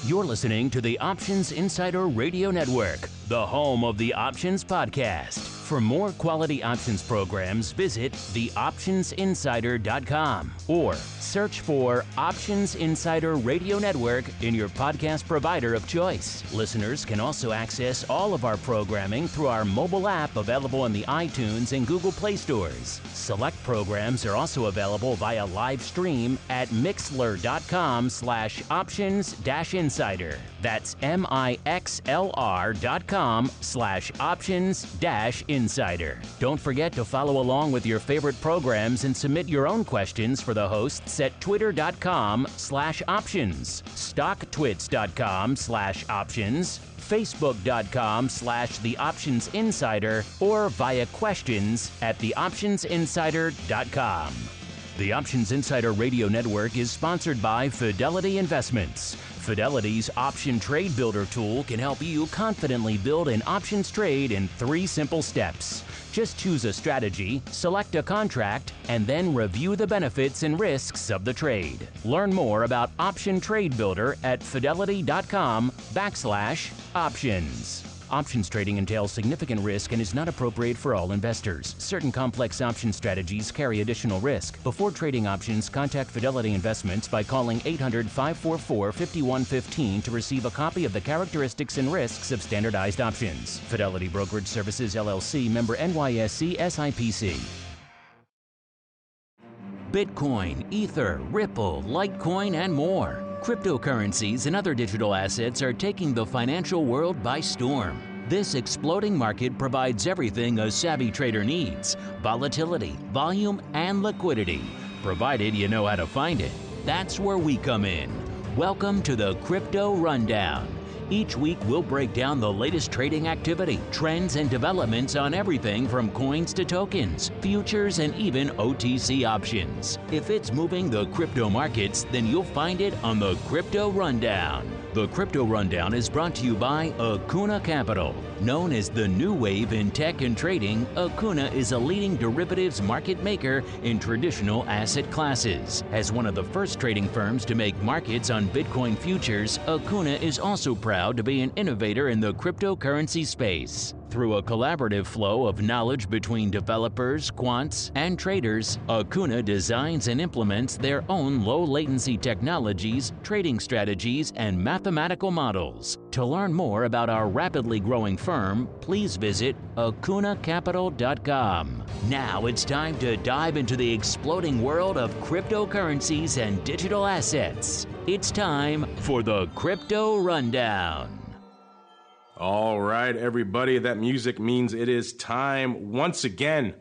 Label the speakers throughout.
Speaker 1: You're listening to the Options Insider Radio Network, the home of the Options Podcast. For more quality options programs, visit theoptionsinsider.com or search for Options Insider Radio Network in your podcast provider of choice. Listeners can also access all of our programming through our mobile app available in the iTunes and Google Play stores. Select programs are also available via live stream at mixlr.com/options-insider. That's mixlr.com/options-insider. Don't forget to follow along with your favorite programs and submit your own questions for the hosts at twitter.com/options, stocktwits.com/options, facebook.com/theoptionsinsider, or via questions at theoptionsinsider.com. The Options Insider Radio Network is sponsored by Fidelity Investments. Fidelity's Option Trade Builder tool can help you confidently build an options trade in 3 simple steps. Just choose a strategy, select a contract, and then review the benefits and risks of the trade. Learn more about Option Trade Builder at fidelity.com/options. Options trading entails significant risk and is not appropriate for all investors. Certain complex option strategies carry additional risk. Before trading options, contact Fidelity Investments by calling 800-544-5115 to receive a copy of the characteristics and risks of standardized options. Fidelity Brokerage Services, LLC, member NYSE SIPC. Bitcoin, Ether, Ripple, Litecoin, and more. Cryptocurrencies and other digital assets are taking the financial world by storm. This exploding market provides everything a savvy trader needs: volatility, volume, and liquidity, provided you know how to find it. That's where we come in. Welcome to the Crypto Rundown. Each week, we'll break down the latest trading activity, trends, and developments on everything from coins to tokens, futures, and even OTC options. If it's moving the crypto markets, then you'll find it on the Crypto Rundown. The Crypto Rundown is brought to you by Akuna Capital. Known as the new wave in tech and trading, Akuna is a leading derivatives market maker in traditional asset classes. As one of the first trading firms to make markets on Bitcoin futures, Akuna is also proud to be an innovator in the cryptocurrency space. Through a collaborative flow of knowledge between developers, quants, and traders, Akuna designs and implements their own low-latency technologies, trading strategies, and mathematical models. To learn more about our rapidly growing firm, please visit akunacapital.com. Now it's time to dive into the exploding world of cryptocurrencies and digital assets. It's time for the Crypto Rundown.
Speaker 2: All right, everybody, that music means it is time once again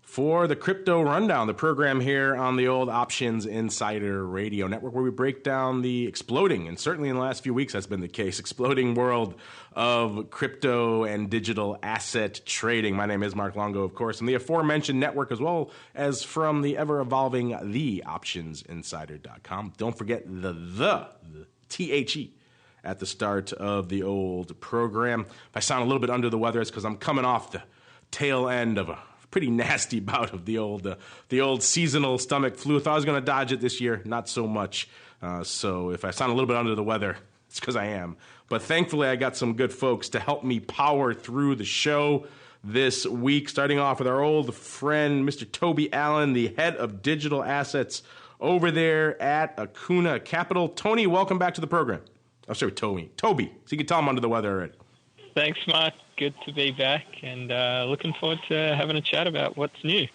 Speaker 2: for the Crypto Rundown, the program here on the old Options Insider Radio Network, where we break down the exploding, and certainly in the last few weeks that's been the case, exploding world of crypto and digital asset trading. My name is Mark Longo, of course, and the aforementioned network, as well as from the ever-evolving theoptionsinsider.com. Don't forget the THE at the start of the old program. If I sound a little bit under the weather, it's because I'm coming off the tail end of a pretty nasty bout of the old seasonal stomach flu. Thought I was going to dodge it this year, not so much. So if I sound a little bit under the weather, it's because I am. But thankfully, I got some good folks to help me power through the show this week, starting off with our old friend, Mr. Toby Allen, the head of digital assets over there at Akuna Capital. Tony, welcome back to the program. Oh, sorry, Toby. So you can tell I'm under the weather already.
Speaker 3: Thanks, Mark. Good to be back, and looking forward to having a chat about what's new.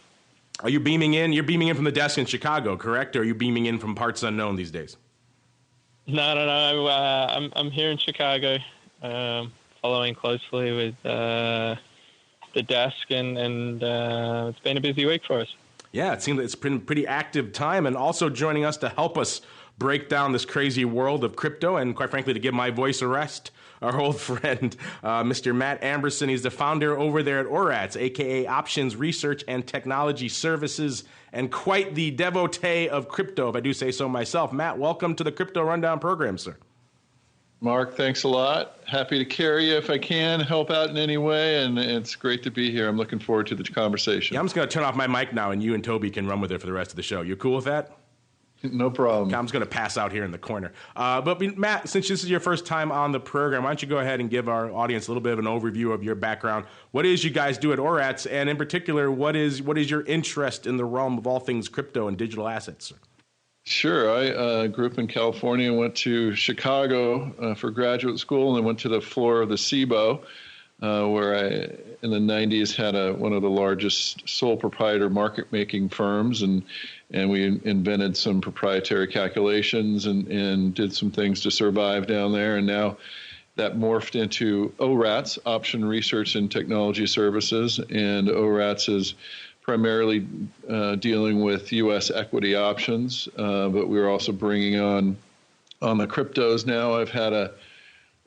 Speaker 2: Are you beaming in? You're beaming in from the desk in Chicago, correct? Or are you beaming in from parts unknown these days?
Speaker 3: No. I'm here in Chicago, following closely with the desk, and it's been a busy week for us.
Speaker 2: Yeah, it seems like it's been a pretty active time, and also joining us to help us break down this crazy world of crypto and, quite frankly, to give my voice a rest, our old friend, Mr. Matt Amberson. He's the founder over there at ORATS, a.k.a. Options Research and Technology Services, and quite the devotee of crypto, if I do say so myself. Matt, welcome to the Crypto Rundown program, sir.
Speaker 4: Mark, thanks a lot. Happy to carry you if I can, help out in any way, and it's great to be here. I'm looking forward to the conversation.
Speaker 2: Yeah, I'm just going to turn off my mic now, and you and Toby can run with it for the rest of the show. You cool with that?
Speaker 4: No problem.
Speaker 2: I'm just going to pass out here in the corner. But Matt, since this is your first time on the program, why don't you go ahead and give our audience a little bit of an overview of your background? What is you guys do at ORATS, and in particular, what is your interest in the realm of all things crypto and digital assets?
Speaker 4: Sure. I grew up in California, went to Chicago for graduate school, and then went to the floor of the SIBO, where I, in the 90s, had one of the largest sole proprietor market-making firms, and we invented some proprietary calculations and did some things to survive down there. And now that morphed into ORATS, Option Research and Technology Services, and ORATS is primarily dealing with U.S. equity options, but we're also bringing on the cryptos now. I've had a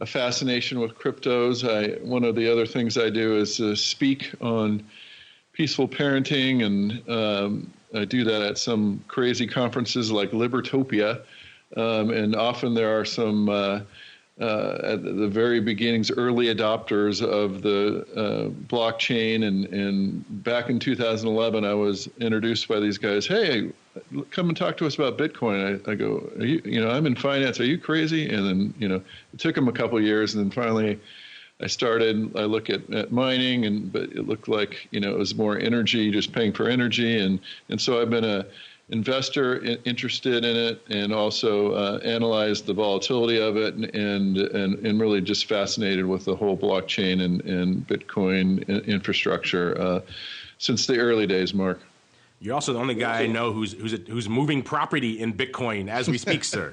Speaker 4: fascination with cryptos. One of the other things I do is speak on peaceful parenting, and I do that at some crazy conferences like Libertopia, and often there are some at the very beginnings, early adopters of the blockchain. And back in 2011, I was introduced by these guys. Hey, come and talk to us about Bitcoin. I go, I'm in finance. Are you crazy? And then, it took them a couple of years. And then finally I look at mining, but it looked like, it was more energy, just paying for energy. And so I've been a investor interested in it, and also analyzed the volatility of it, and really just fascinated with the whole blockchain and Bitcoin infrastructure since the early days, Mark.
Speaker 2: You're also the only guy I know who's moving property in Bitcoin as we speak, sir.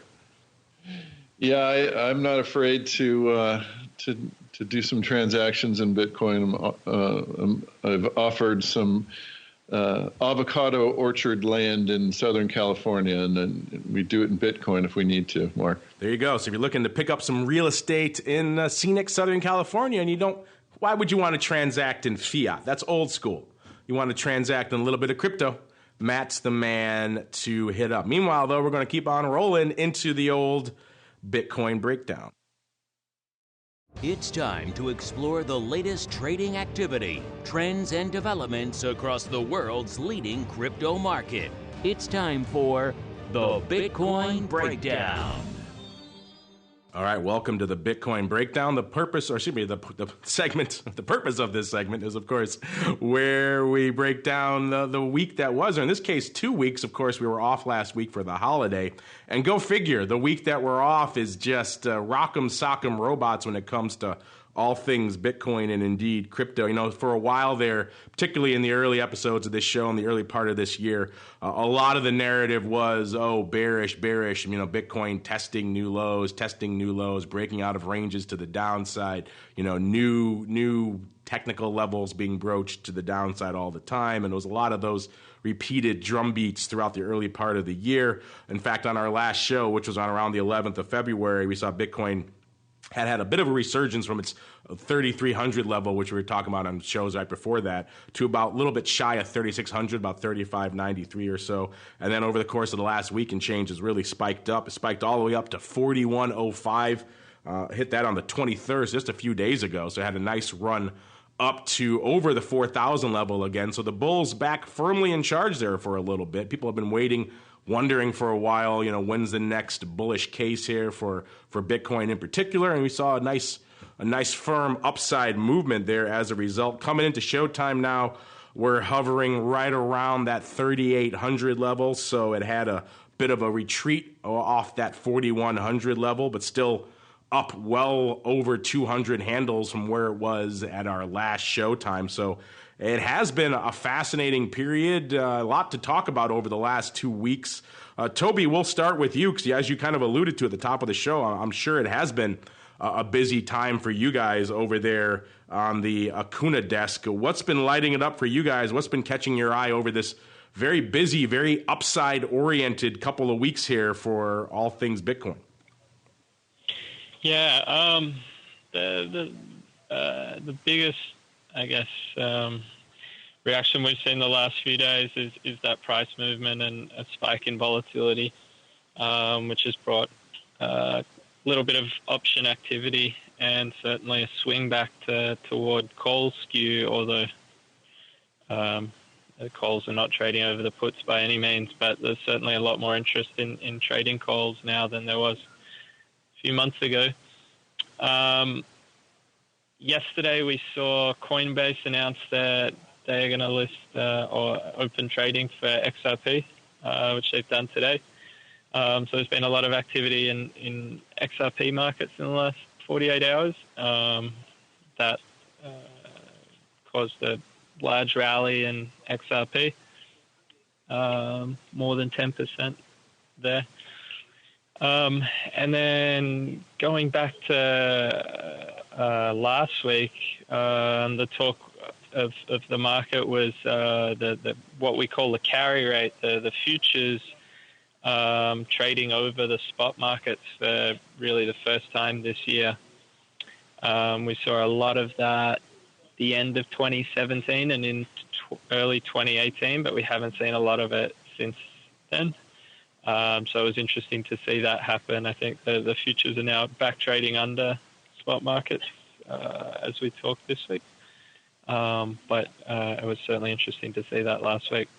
Speaker 4: Yeah, I'm not afraid to do some transactions in Bitcoin. I've offered some avocado orchard land in Southern California, and then we do it in Bitcoin if we need to, Mark.
Speaker 2: There you go. So if you're looking to pick up some real estate in scenic Southern California, and why would you want to transact in fiat? That's old school. You want to transact in a little bit of crypto. Matt's the man to hit up. Meanwhile, though, we're going to keep on rolling into the old Bitcoin breakdown.
Speaker 1: It's time to explore the latest trading activity, trends, and developments across the world's leading crypto market. It's time for the Bitcoin Breakdown.
Speaker 2: All right, welcome to the Bitcoin Breakdown. The purpose of this segment is, of course, where we break down the week that was, or in this case, 2 weeks. Of course, we were off last week for the holiday. And go figure, the week that we're off is just rock'em sock'em robots when it comes to all things Bitcoin and indeed crypto. For a while there, particularly in the early episodes of this show in the early part of this year, a lot of the narrative was, bearish, Bitcoin testing new lows, breaking out of ranges to the downside, new technical levels being broached to the downside all the time. And there was a lot of those repeated drum beats throughout the early part of the year. In fact, on our last show, which was on around the 11th of February, we saw Bitcoin had a bit of a resurgence from its 3,300 level, which we were talking about on shows right before that, to about a little bit shy of 3,600, about 3,593 or so. And then over the course of the last week and change, has really spiked up. It spiked all the way up to 4,105. Hit that on the 23rd, just a few days ago. So it had a nice run up to over the 4,000 level again. So the bull's back firmly in charge there for a little bit. People have been wondering for a while, when's the next bullish case here for Bitcoin in particular. And we saw a nice firm upside movement there as a result. Coming into showtime now, we're hovering right around that 3,800 level. So it had a bit of a retreat off that 4,100 level, but still up well over 200 handles from where it was at our last showtime. So it has been a fascinating period, a lot to talk about over the last 2 weeks. Toby, we'll start with you, because as you kind of alluded to at the top of the show, I'm sure it has been a busy time for you guys over there on the Acuna desk. What's been lighting it up for you guys? What's been catching your eye over this very busy, very upside-oriented couple of weeks here for all things Bitcoin?
Speaker 3: Yeah, the biggest, I guess, reaction we've seen the last few days is that price movement and a spike in volatility, which has brought a little bit of option activity and certainly a swing back toward call skew, although The calls are not trading over the puts by any means, but there's certainly a lot more interest in trading calls now than there was a few months ago. Yesterday, we saw Coinbase announce that they're going to list or open trading for XRP, which they've done today. So there's been a lot of activity in XRP markets in the last 48 hours. That caused a large rally in XRP, more than 10% there. And then going back to last week, the talk of the market was the what we call the carry rate, the futures trading over the spot markets for really the first time this year. We saw a lot of that the end of 2017 and in early 2018, but we haven't seen a lot of it since then. So it was interesting to see that happen. I think the futures are now back trading under spot markets as we talk this week. But it was certainly interesting to see that last week.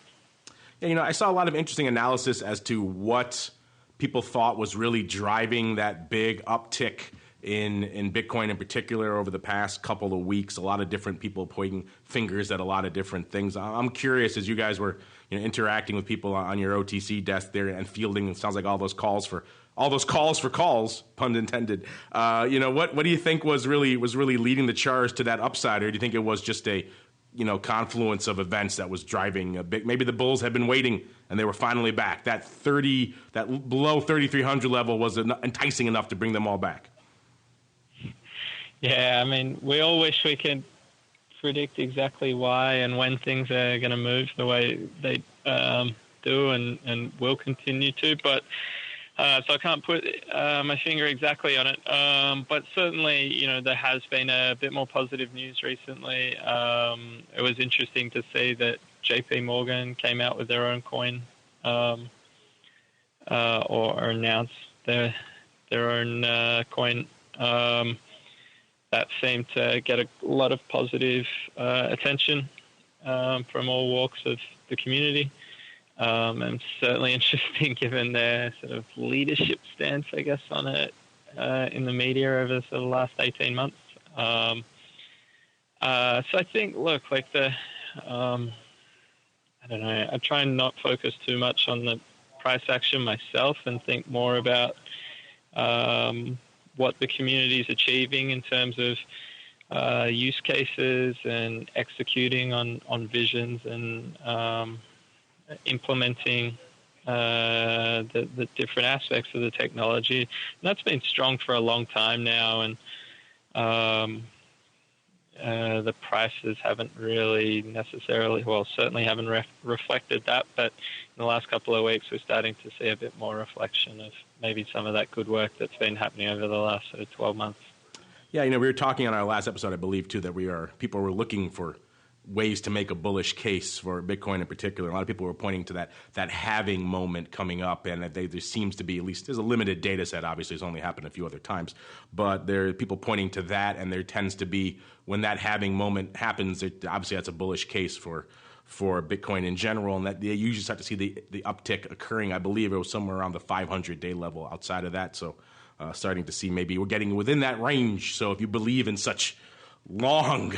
Speaker 2: Yeah, I saw a lot of interesting analysis as to what people thought was really driving that big uptick in Bitcoin in particular over the past couple of weeks. A lot of different people pointing fingers at a lot of different things. I'm curious, as you guys were interacting with people on your OTC desk there and fielding, it sounds like all those calls for calls, pun intended. What do you think was really leading the charge to that upside, or do you think it was just a confluence of events that was driving a big? Maybe the bulls had been waiting and they were finally back. That below 3,300 level was enticing enough to bring them all back.
Speaker 3: Yeah, I mean, we all wish we could predict exactly why and when things are going to move the way they do and will continue to. But so I can't put my finger exactly on it. But certainly, there has been a bit more positive news recently. It was interesting to see that JP Morgan came out with their own coin or announced their own coin. That seemed to get a lot of positive attention from all walks of the community. And certainly interesting given their sort of leadership stance, I guess, on it in the media over the last 18 months. So I think, look, I don't know, I try and not focus too much on the price action myself and think more about what the community is achieving in terms of use cases and executing on visions and implementing the different aspects of the technology. And that's been strong for a long time now, and the prices haven't really necessarily, certainly haven't reflected that, but in the last couple of weeks we're starting to see a bit more reflection of maybe some of that good work that's been happening over the last sort of 12 months.
Speaker 2: Yeah, we were talking on our last episode, I believe, too, that people were looking for ways to make a bullish case for Bitcoin in particular. A lot of people were pointing to that halving moment coming up, and there seems to be, at least there's a limited data set, obviously it's only happened a few other times, but there are people pointing to that, and there tends to be, when that halving moment happens, obviously that's a bullish case for Bitcoin in general, and that they usually start to see the uptick occurring. I believe it was somewhere around the 500-day level. Outside of that, so starting to see maybe we're getting within that range. So if you believe in such long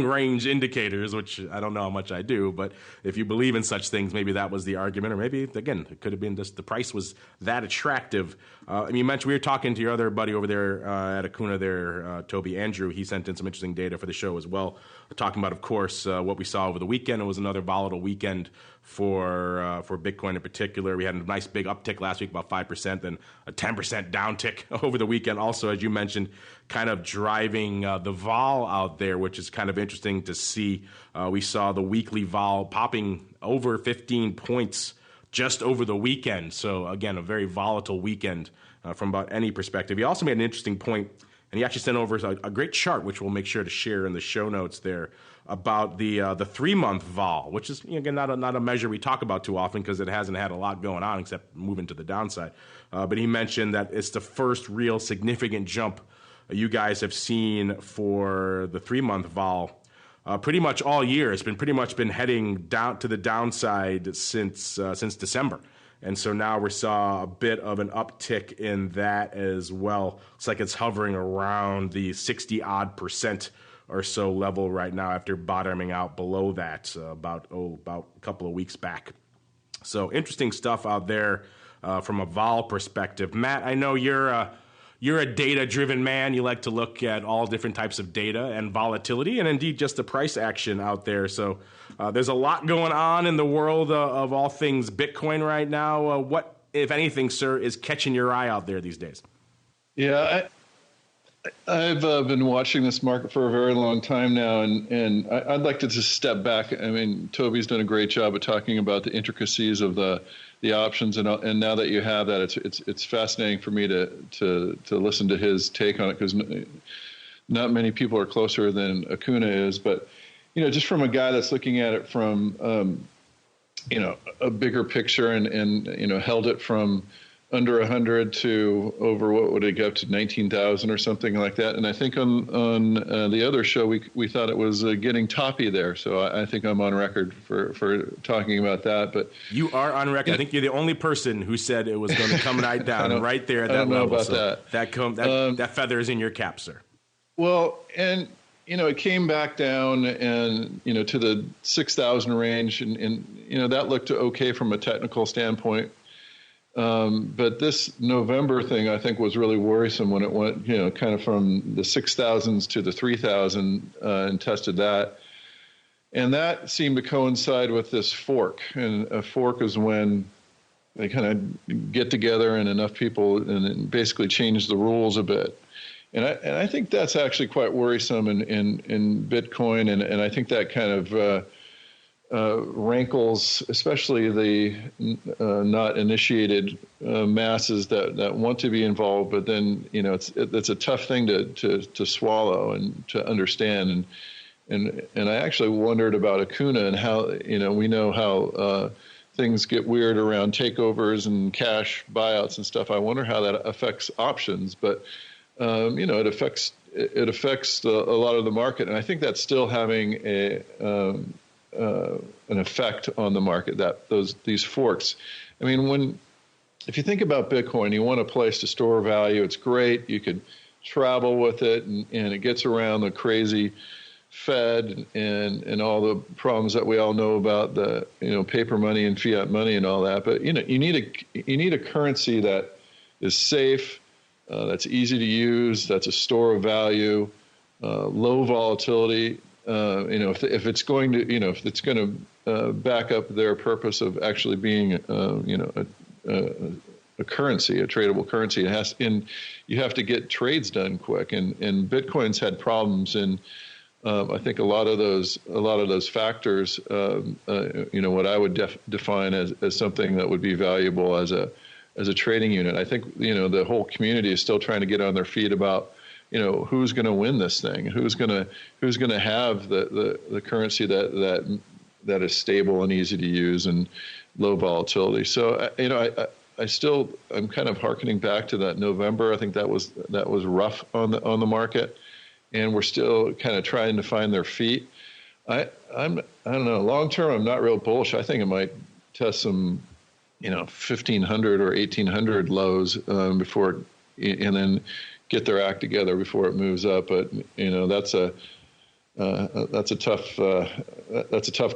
Speaker 2: range indicators, which I don't know how much I do, but if you believe in such things, maybe that was the argument, or maybe, again, it could have been just the price was that attractive. And you mentioned, we were talking to your other buddy over there at Acuna there, Toby Andrew. He sent in some interesting data for the show as well, talking about, of course, what we saw over the weekend. It was another volatile weekend for Bitcoin in particular. We had a nice big uptick last week, about 5%, then a 10% downtick over the weekend. Also, as you mentioned, kind of driving the vol out there, which is kind of interesting to see. We saw the weekly vol popping over 15 points just over the weekend. So again, a very volatile weekend from about any perspective. He also made an interesting point, and he actually sent over a great chart, which we'll make sure to share in the show notes there, about the 3-month vol, which is, again, not a measure we talk about too often because it hasn't had a lot going on except moving to the downside. But he mentioned that it's the first real significant jump you guys have seen for the 3-month vol pretty much all year. It's been pretty much been heading down to the downside since December. And so now we saw a bit of an uptick in that as well. It's like it's hovering around the 60-odd% or so level right now after bottoming out below that about a couple of weeks back. So interesting stuff out there from a vol perspective. Matt, I know you're a data-driven man. You like to look at all different types of data and volatility and indeed just the price action out there. So there's a lot going on in the world of all things Bitcoin right now. What, if anything, sir, is catching your eye out there these days?
Speaker 4: Yeah, I've been watching this market for a very long time now, and I'd like to just step back. I mean, Toby's done a great job of talking about the intricacies of the options, and now that you have that, it's fascinating for me to listen to his take on it, because not many people are closer than Acuna is. But just from a guy that's looking at it from a bigger picture and held it from under 100 to over, what would it go up to, 19,000 or something like that. And I think on the other show, we thought it was getting toppy there. So I think I'm on record for talking about that. But
Speaker 2: you are on record. I think you're the only person who said it was going to come right down right there at that level. I don't know about that. That feather is in your cap, sir.
Speaker 4: Well, and it came back down and to the 6,000 range, and that looked okay from a technical standpoint. But this November thing, I think, was really worrisome when it went, kind of from the 6,000s to the 3,000 and tested that. And that seemed to coincide with this fork. And a fork is when they kind of get together and enough people and basically change the rules a bit. And I think that's actually quite worrisome in Bitcoin. And I think that kind of rankles, especially the not initiated masses that want to be involved, but then it's a tough thing to swallow and to understand. And I actually wondered about Acuna and how we know how things get weird around takeovers and cash buyouts and stuff. I wonder how that affects options, but it affects a lot of the market, and I think that's still having an effect on the market, these forks. I mean, if you think about Bitcoin, you want a place to store value. It's great. You could travel with it, and it gets around the crazy Fed and all the problems that we all know about, the paper money and fiat money and all that. But you need a currency that is safe, that's easy to use, that's a store of value, low volatility. If it's going to back up their purpose of actually being a currency, a tradable currency, you have to get trades done quick. And Bitcoin's had problems in I think a lot of those factors. What I would define as something that would be valuable as a trading unit. I think the whole community is still trying to get on their feet about who's going to win this thing, who's going to have the currency that is stable and easy to use and low volatility. So I'm kind of hearkening back to that November. I think that was rough on the market, and we're still kind of trying to find their feet. I don't know. Long term, I'm not real bullish. I think it might test some 1,500 or 1,800 lows before, and then get their act together before it moves up. But that's a tough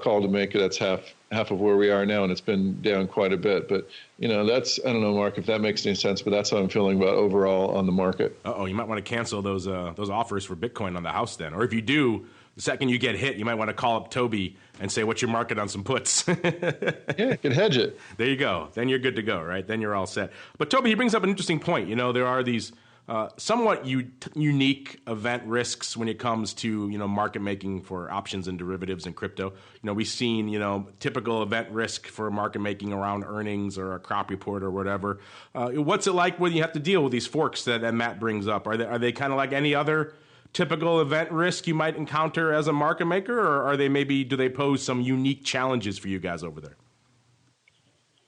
Speaker 4: call to make. That's half of where we are now, and it's been down quite a bit. But I don't know, Mark, if that makes any sense. But that's how I'm feeling about overall on the market.
Speaker 2: You might want to cancel those offers for Bitcoin on the house then, or if you do, the second you get hit, you might want to call up Toby and say, what's your market on some puts?
Speaker 4: Yeah, you can hedge it.
Speaker 2: There you go. Then you're good to go, right? Then you're all set. But Toby, he brings up an interesting point. There are these somewhat unique event risks when it comes to market making for options and derivatives and crypto. We've seen typical event risk for market making around earnings or a crop report or whatever. What's it like when you have to deal with these forks that Matt brings up? Are they kind of like any other typical event risk you might encounter as a market maker, or do they pose some unique challenges for you guys over there?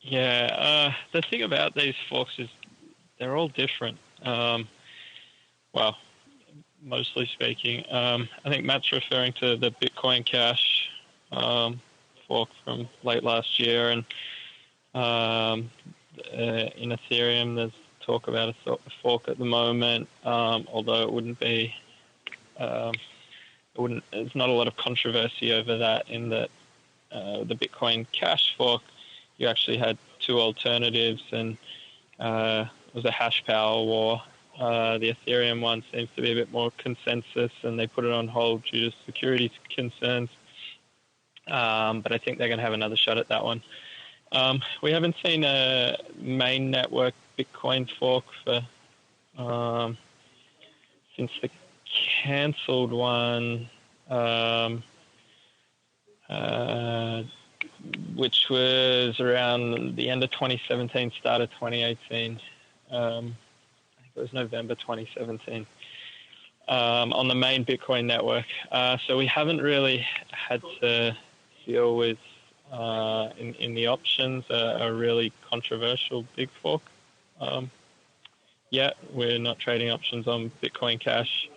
Speaker 3: Yeah, the thing about these forks is they're all different. mostly speaking. I think Matt's referring to the Bitcoin Cash fork from late last year, and in Ethereum, there's talk about a fork at the moment, although it wouldn't be. There's not a lot of controversy over that. In that, the Bitcoin Cash fork, you actually had two alternatives, and it was a hash power war. The Ethereum one seems to be a bit more consensus, and they put it on hold due to security concerns. But I think they're going to have another shot at that one. We haven't seen a main network Bitcoin fork for since the cancelled one, which was around the end of 2017, start of 2018. I think it was November 2017, on the main Bitcoin network. So we haven't really had to deal with, in the options, a really controversial big fork. Yet we're not trading options on Bitcoin Cash.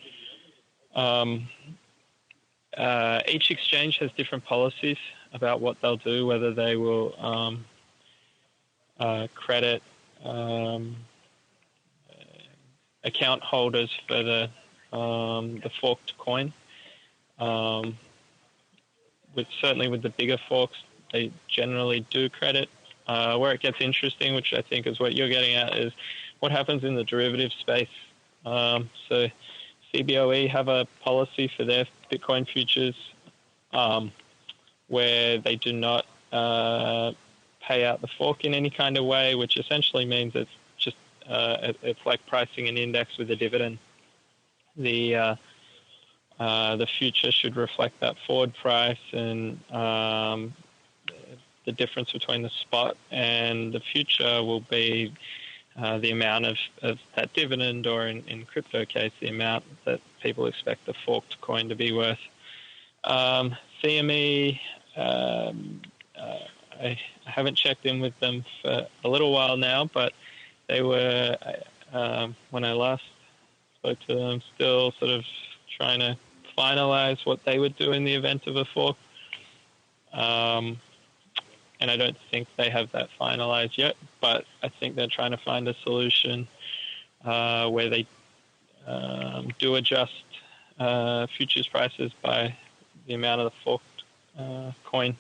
Speaker 3: Each exchange has different policies about what they'll do, whether they will credit account holders for the forked coin. Certainly with the bigger forks, they generally do credit. Where it gets interesting, which I think is what you're getting at, is what happens in the derivative space. So CBOE have a policy for their Bitcoin futures where they do not pay out the fork in any kind of way, which essentially means it's just it's like pricing an index with a dividend. The future should reflect that forward price, and the difference between the spot and the future will be the amount of that dividend, or in crypto case, the amount that people expect the forked coin to be worth. CME, I haven't checked in with them for a little while now, but they were, when I last spoke to them, still sort of trying to finalize what they would do in the event of a fork. And I don't think they have that finalized yet, but I think they're trying to find a solution where they do adjust futures prices by the amount of the forked coin.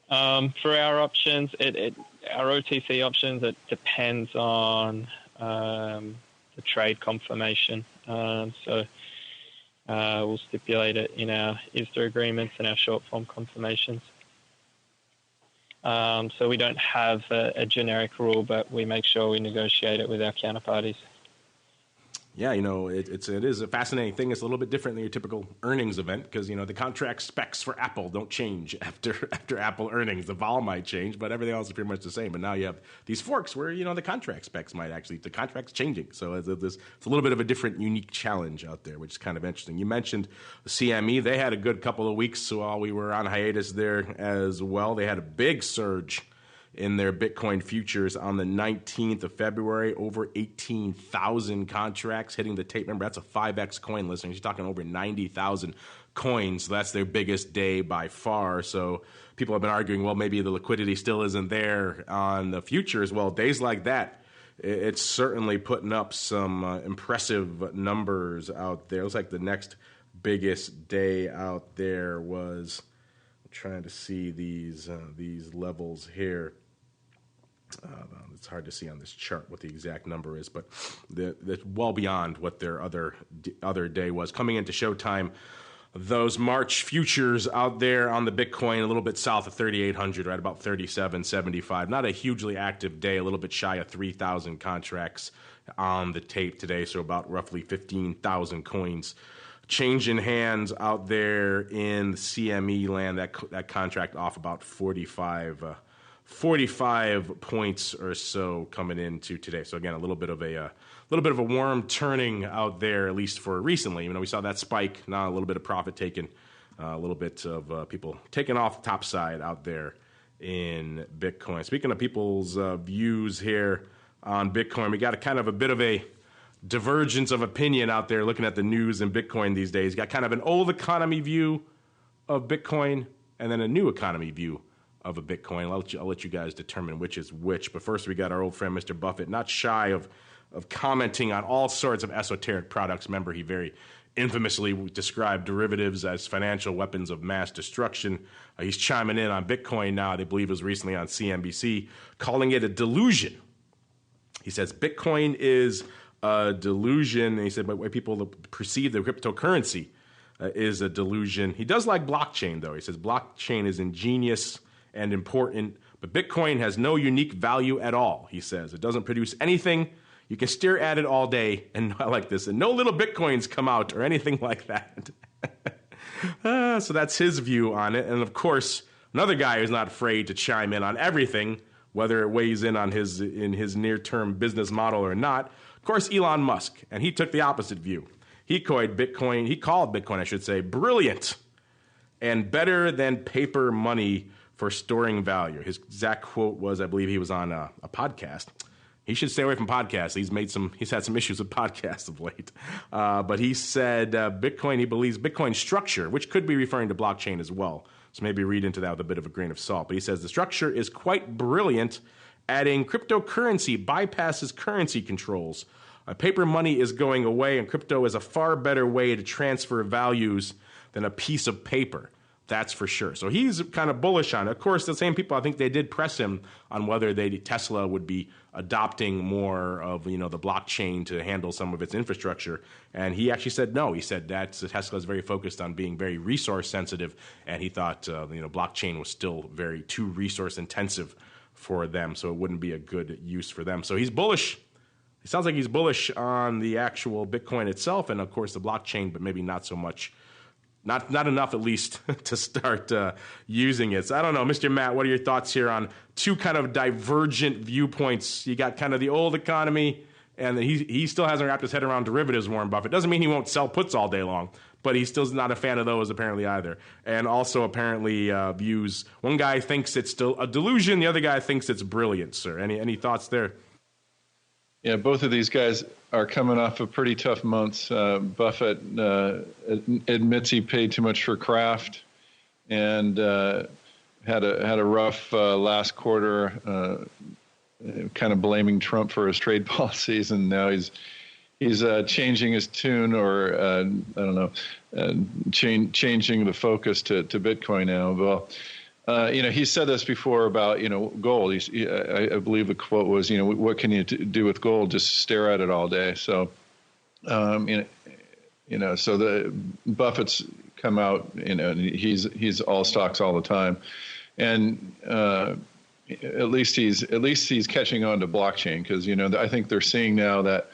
Speaker 3: For our options, our OTC options, it depends on the trade confirmation. So we'll stipulate it in our ISDA agreements and our short form confirmations. So we don't have a generic rule, but we make sure we negotiate it with our counterparties.
Speaker 2: Yeah, it is a fascinating thing. It's a little bit different than your typical earnings event because, the contract specs for Apple don't change after Apple earnings. The vol might change, but everything else is pretty much the same. But now you have these forks where, the contract specs the contract's changing. So it's a little bit of a different, unique challenge out there, which is kind of interesting. You mentioned the CME. They had a good couple of weeks while we were on hiatus there as well. They had a big surge in their Bitcoin futures on the 19th of February, over 18,000 contracts hitting the tape. Remember, that's a 5X coin, listeners. You're talking over 90,000 coins. So that's their biggest day by far. So people have been arguing, well, maybe the liquidity still isn't there on the futures. Well, days like that, it's certainly putting up some impressive numbers out there. It looks like the next biggest day out there was, I'm trying to see these levels here. It's hard to see on this chart what the exact number is, but that's well beyond what their other day was. Coming into showtime, those March futures out there on the Bitcoin, a little bit south of 3,800, right about 3,775. Not a hugely active day, a little bit shy of 3,000 contracts on the tape today, so about roughly 15,000 coins changing hands out there in the CME land. That contract off about 45 points or so coming into today. So again, a little bit of a worm turning out there, at least for recently. We saw that spike. Now a little bit of profit taken, a little bit of people taking off the top side out there in Bitcoin. Speaking of people's views here on Bitcoin, we got a kind of a bit of a divergence of opinion out there looking at the news and Bitcoin these days. You got kind of an old economy view of Bitcoin and then a new economy view of a Bitcoin. I'll let you guys determine which is which. But first, we got our old friend, Mr. Buffett, not shy of commenting on all sorts of esoteric products. Remember, he very infamously described derivatives as financial weapons of mass destruction. He's chiming in on Bitcoin now. They believe it was recently on CNBC, calling it a delusion. He says Bitcoin is a delusion. And he said, but way people perceive the cryptocurrency is a delusion. He does like blockchain, though. He says blockchain is ingenious and important, but Bitcoin has no unique value at all, he says. It doesn't produce anything. You can stare at it all day, and I like this, and no little Bitcoins come out or anything like that. So that's his view on it. And of course, another guy who's not afraid to chime in on everything, whether it weighs in on his near-term business model or not. Of course, Elon Musk, and he took the opposite view. He called Bitcoin, I should say, brilliant and better than paper money for storing value. His exact quote was, I believe he was on a podcast. He should stay away from podcasts. He's had some issues with podcasts of late. But he said he believes Bitcoin structure, which could be referring to blockchain as well. So maybe read into that with a bit of a grain of salt. But he says the structure is quite brilliant, adding cryptocurrency bypasses currency controls. Paper money is going away, and crypto is a far better way to transfer values than a piece of paper. That's for sure. So he's kind of bullish on it. Of course, the same people, I think they did press him on whether Tesla would be adopting more of the blockchain to handle some of its infrastructure. And he actually said no. He said that Tesla is very focused on being very resource sensitive, and he thought blockchain was still very too resource intensive for them, so it wouldn't be a good use for them. So he's bullish. It sounds like he's bullish on the actual Bitcoin itself and, of course, the blockchain, but maybe not so much. Not enough, at least, to start using it. So I don't know. Mr. Matt, what are your thoughts here on two kind of divergent viewpoints? You got kind of the old economy, and he still hasn't wrapped his head around derivatives, Warren Buffett. Doesn't mean he won't sell puts all day long, but he's still not a fan of those, apparently, either. And also, apparently, views. One guy thinks it's still a delusion. The other guy thinks it's brilliant, sir. Any thoughts there?
Speaker 4: Yeah, both of these guys are coming off of pretty tough months. Buffett admits he paid too much for Kraft and had a rough last quarter, kind of blaming Trump for his trade policies, and now he's changing his tune, or I don't know, changing the focus to Bitcoin now. Well, he said this before about, gold. I believe the quote was, what can you do with gold? Just stare at it all day. So, so the Buffett's come out, and he's all stocks all the time. And, at least he's catching on to blockchain, because, I think they're seeing now that,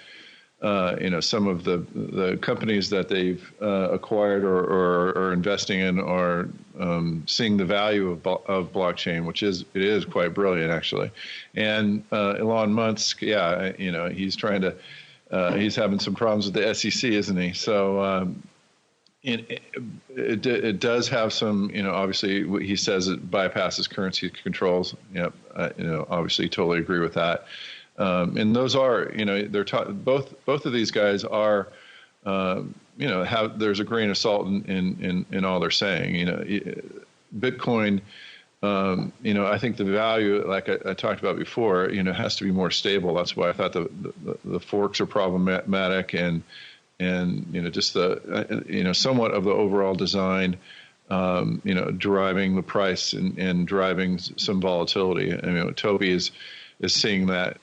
Speaker 4: some of the companies that they've acquired or are investing in are seeing the value of blockchain, which is quite brilliant, actually. And Elon Musk, he's trying to he's having some problems with the SEC, isn't he? So it does have some, obviously he says it bypasses currency controls. Obviously totally agree with that. And those are, they're both of these guys are, there's a grain of salt in all they're saying. Bitcoin, I think the value, like I talked about before, has to be more stable. That's why I thought the forks are problematic, and just the, somewhat of the overall design, driving the price and driving some volatility. Toby is seeing that,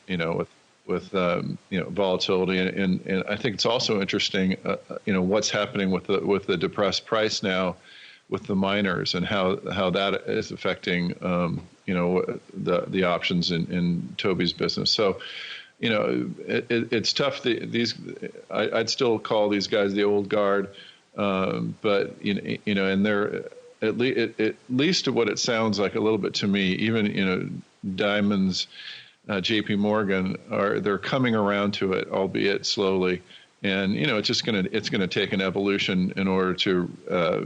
Speaker 4: with volatility, and I think it's also interesting, what's happening with the depressed price now, with the miners, and how that is affecting, the options in Toby's business. So, it's tough. I'd still call these guys the old guard, but and they're at least what it sounds like a little bit to me. Even Diamonds. JP Morgan they're coming around to it, albeit slowly, and it's going to take an evolution in order to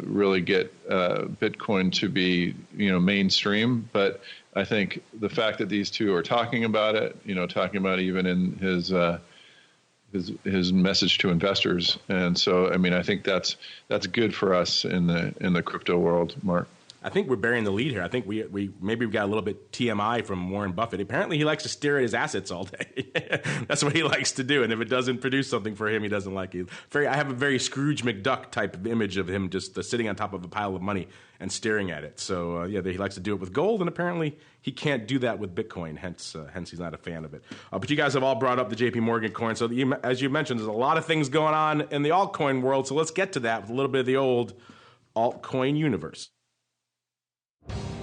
Speaker 4: really get Bitcoin to be mainstream. But I think the fact that these two are talking about it, talking about even in his his message to investors. And so, I mean, I think that's good for us in the crypto world, Mark.
Speaker 2: I think we're bearing the lead here. I think we maybe we got a little bit TMI from Warren Buffett. Apparently, he likes to stare at his assets all day. That's what he likes to do. And if it doesn't produce something for him, he doesn't like it. I have a very Scrooge McDuck type of image of him just sitting on top of a pile of money and staring at it. So he likes to do it with gold, and apparently he can't do that with Bitcoin. Hence he's not a fan of it. But you guys have all brought up the JP Morgan coin. So as you mentioned, there's a lot of things going on in the altcoin world. So let's get to that with a little bit of the old altcoin universe.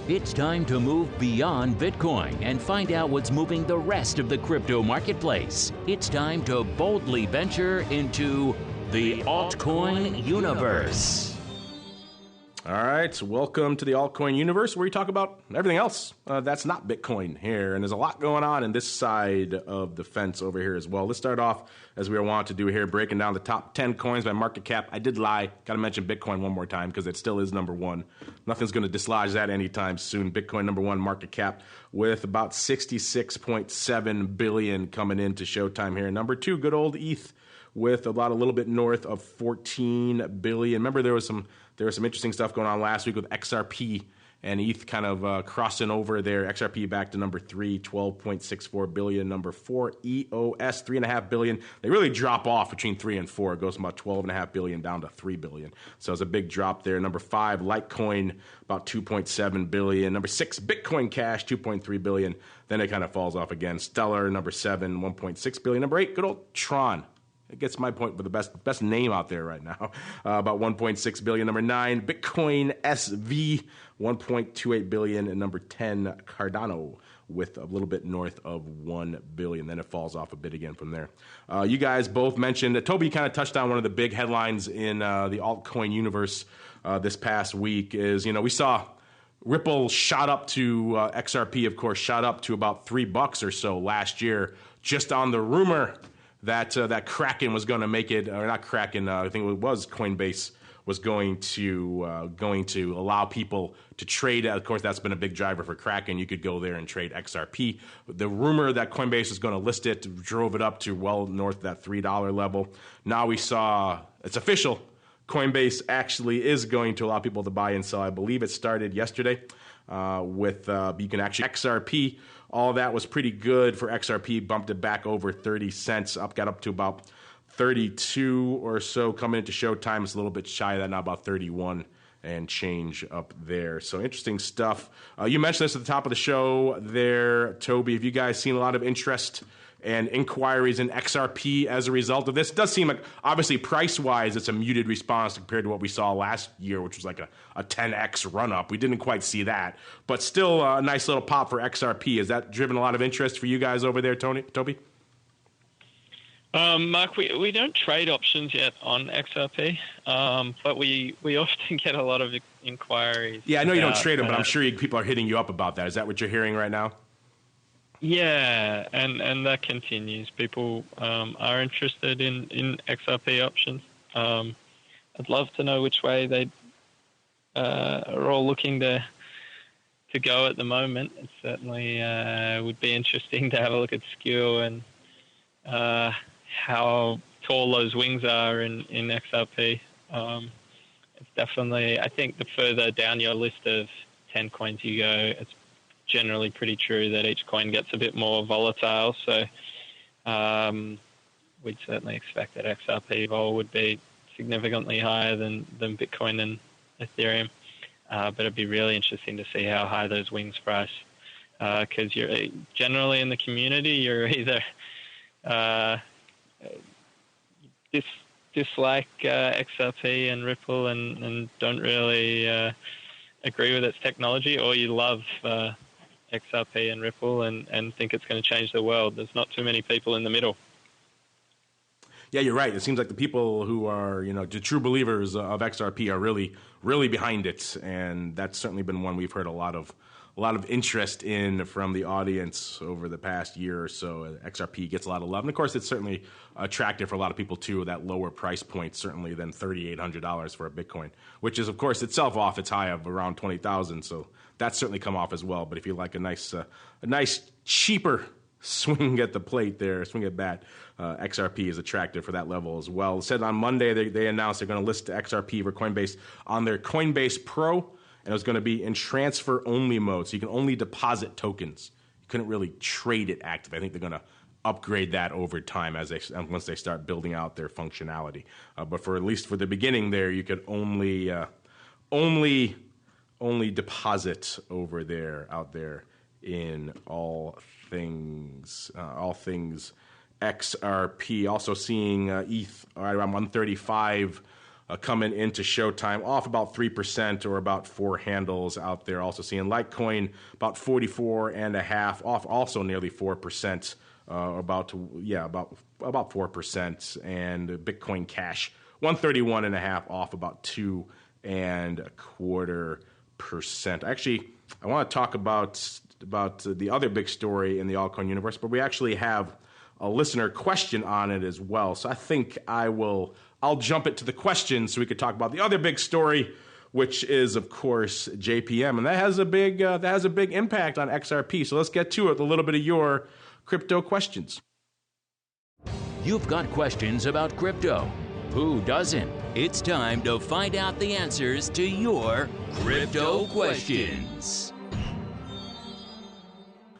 Speaker 1: It's time to move beyond Bitcoin and find out what's moving the rest of the crypto marketplace. It's time to boldly venture into the altcoin universe.
Speaker 2: All right, so welcome to the altcoin universe, where we talk about everything else that's not Bitcoin here. And there's a lot going on in this side of the fence over here as well. Let's start off, as we want to do here, breaking down the top 10 coins by market cap. I did lie. Got to mention Bitcoin one more time because it still is number one. Nothing's going to dislodge that anytime soon. Bitcoin number one market cap with about 66.7 billion coming into Showtime here. Number two, good old ETH with about a little bit north of 14 billion. Remember, there was some interesting stuff going on last week with XRP and ETH kind of crossing over there. XRP back to number 3, 12.64 billion. Number 4, EOS, 3.5 billion. They really drop off between 3 and 4. It goes from about 12.5 billion down to 3 billion. So it's a big drop there. Number 5, Litecoin, about 2.7 billion. Number 6, Bitcoin Cash, 2.3 billion. Then it kind of falls off again. Stellar, number 7, 1.6 billion. Number 8, good old TRON. It gets my point for the best name out there right now. About 1.6 billion. Number 9, Bitcoin SV, 1.28 billion. And number 10, Cardano, with a little bit north of 1 billion. Then it falls off a bit again from there. You guys both mentioned, Toby kind of touched on one of the big headlines in the altcoin universe this past week is, we saw Ripple shot up to, XRP, of course, shot up to about $3 or so last year, just on the rumor that Kraken was going to make it, or not Kraken, I think it was Coinbase was going to allow people to trade. Of course, that's been a big driver for Kraken. You could go there and trade XRP. The rumor that Coinbase is going to list it drove it up to well north of that $3 level. Now we saw, it's official, Coinbase actually is going to allow people to buy and sell. I believe it started yesterday with you can actually XRP. All that was pretty good for XRP, bumped it back over 30 cents, got up to about 32 or so coming into Showtime. It's a little bit shy of that now, about 31 and change up there. So interesting stuff. You mentioned this at the top of the show there, Toby. Have you guys seen a lot of interest and inquiries in XRP as a result of this? It does seem like, obviously, price-wise, it's a muted response compared to what we saw last year, which was like a 10x run-up. We didn't quite see that. But still a nice little pop for XRP. Has that driven a lot of interest for you guys over there, Toby?
Speaker 3: Mark, we don't trade options yet on XRP, but we often get a lot of inquiries.
Speaker 2: Yeah, I know you don't trade them, but I'm sure people are hitting you up about that. Is that what you're hearing right now?
Speaker 3: Yeah, and that continues. People are interested in XRP options. I'd love to know which way they are all looking to go at the moment. It certainly would be interesting to have a look at skew and how tall those wings are in XRP. It's definitely, I think the further down your list of 10 coins you go, it's generally pretty true that each coin gets a bit more volatile. So we'd certainly expect that XRP vol would be significantly higher than Bitcoin and Ethereum. But it'd be really interesting to see how high those wings price. Because you're generally in the community, you're either dislike XRP and Ripple and don't really agree with its technology, or you love XRP and Ripple and think it's going to change the world. There's not too many people in the middle.
Speaker 2: Yeah, you're right. It seems like the people who are, the true believers of XRP are really, really behind it, and that's certainly been one we've heard a lot of interest in from the audience over the past year or so. XRP gets a lot of love, and of course, it's certainly attractive for a lot of people too. That lower price point, certainly than $3,800 for a Bitcoin, which is of course itself off its high of around 20,000. So that's certainly come off as well. But if you like a nice cheaper swing at the plate there, swing at bat. XRP is attractive for that level as well. It said on Monday they announced they're going to list XRP for Coinbase on their Coinbase Pro, and it was going to be in transfer-only mode, so you can only deposit tokens. You couldn't really trade it active. I think they're going to upgrade that over time once they start building out their functionality. But for at least for the beginning there, you could only deposit out there in all things XRP. Also seeing ETH right around 135 coming into showtime, off about 3% or about 4 handles out there. Also seeing Litecoin about 44.5, off also nearly 4%, about 4%, and Bitcoin Cash 131.5, off about 2.25%. Actually, I want to talk about the other big story in the altcoin universe, but we actually have a listener question on it as well. So I think I'll jump it to the question so we could talk about the other big story, which is of course JPM, and that has a big impact on XRP. So let's get to it. A little bit of your crypto questions.
Speaker 1: You've got questions about crypto. Who doesn't? It's time to find out the answers to your crypto questions.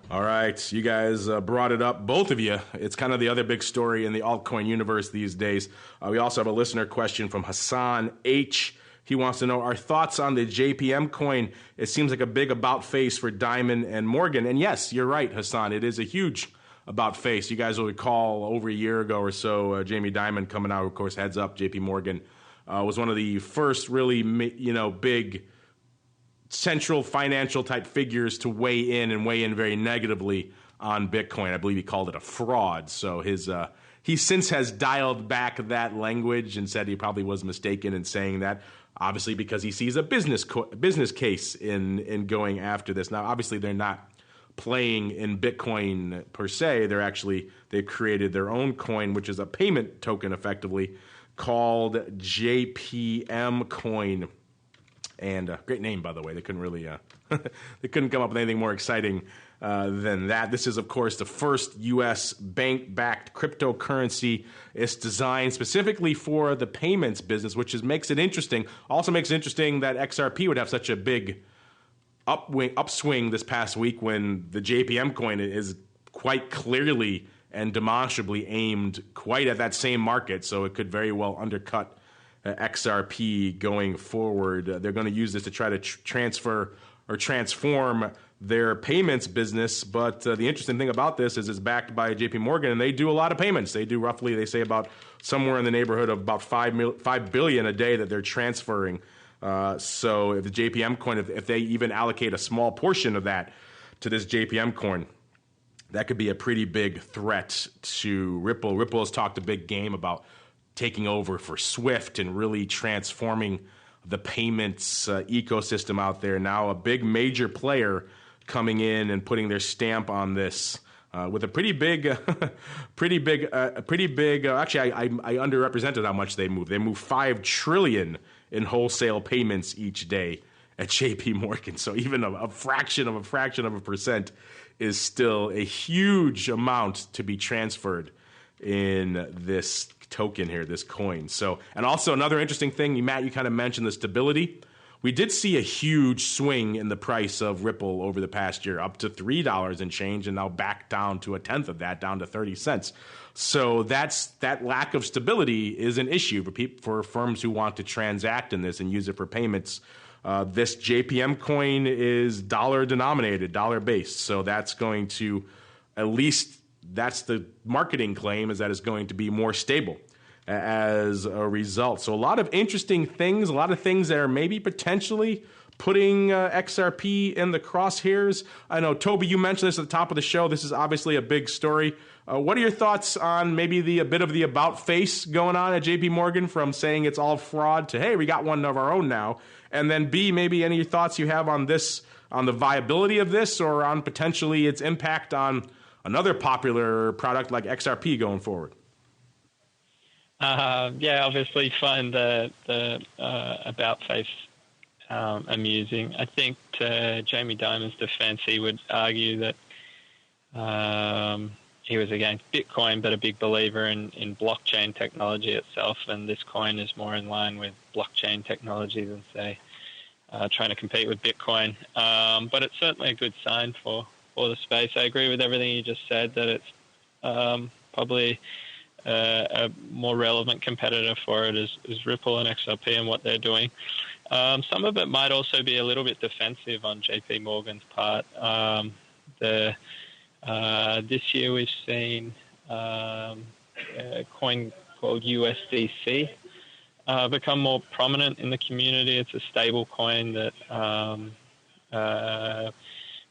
Speaker 2: All right, you guys brought it up, both of you. It's kind of the other big story in the altcoin universe these days. We also have a listener question from Hassan H. He wants to know our thoughts on the JPM coin. It seems like a big about face for Dimon and Morgan. And yes, you're right, Hassan. It is a huge about face. You guys will recall over a year ago or so, Jamie Dimon coming out, of course, heads up, JP Morgan, was one of the first really, big central financial type figures to weigh in very negatively on Bitcoin. I believe he called it a fraud. So he since has dialed back that language and said he probably was mistaken in saying that, obviously because he sees a business case in going after this. Now, obviously they're not playing in Bitcoin per se. They've created their own coin, which is a payment token effectively, called JPM coin. And great name, by the way. They couldn't really they couldn't come up with anything more exciting than that. This is, of course, the first U.S. bank-backed cryptocurrency. It's designed specifically for the payments business, which makes it interesting. Also makes it interesting that XRP would have such a big upswing this past week when the JPM coin is quite clearly and demonstrably aimed quite at that same market. So it could very well undercut XRP going forward. They're going to use this to try to transfer or transform their payments business. But the interesting thing about this is it's backed by JP Morgan, and they do a lot of payments. They do roughly, they say about somewhere in the neighborhood of about $5 billion a day that they're transferring. So if the JPM coin, if they even allocate a small portion of that to this JPM coin, that could be a pretty big threat to Ripple. Ripple has talked a big game about taking over for Swift and really transforming the payments ecosystem out there. Now a big major player coming in and putting their stamp on this with a pretty big, actually I underrepresented how much they move. They move $5 trillion in wholesale payments each day at JP Morgan. So even a fraction of a percent is still a huge amount to be transferred in this token here, this coin. So, and also another interesting thing, Matt, you kind of mentioned the stability. We did see a huge swing in the price of Ripple over the past year, up to $3 and change, and now back down to a tenth of that, down to 30 cents. So that lack of stability is an issue for firms who want to transact in this and use it for payments. This JPM coin is dollar denominated, dollar based. So that's going to, at least that's the marketing claim, is that it's going to be more stable as a result. So a lot of interesting things, a lot of things that are maybe potentially putting XRP in the crosshairs. I know, Toby, you mentioned this at the top of the show. This is obviously a big story. What are your thoughts on maybe a bit of the about face going on at JP Morgan, from saying it's all fraud to, hey, we got one of our own now? And then B, maybe any thoughts you have on this, on the viability of this, or on potentially its impact on another popular product like XRP going forward?
Speaker 3: Yeah, obviously find the about face amusing. I think to Jamie Dimon's defense, he would argue that he was against Bitcoin, but a big believer in blockchain technology itself. And this coin is more in line with blockchain technology than, say, trying to compete with Bitcoin. But it's certainly a good sign for the space. I agree with everything you just said, that it's probably a more relevant competitor for it is Ripple and XRP and what they're doing. Some of it might also be a little bit defensive on JP Morgan's part. This year we've seen a coin called USDC become more prominent in the community. It's a stable coin that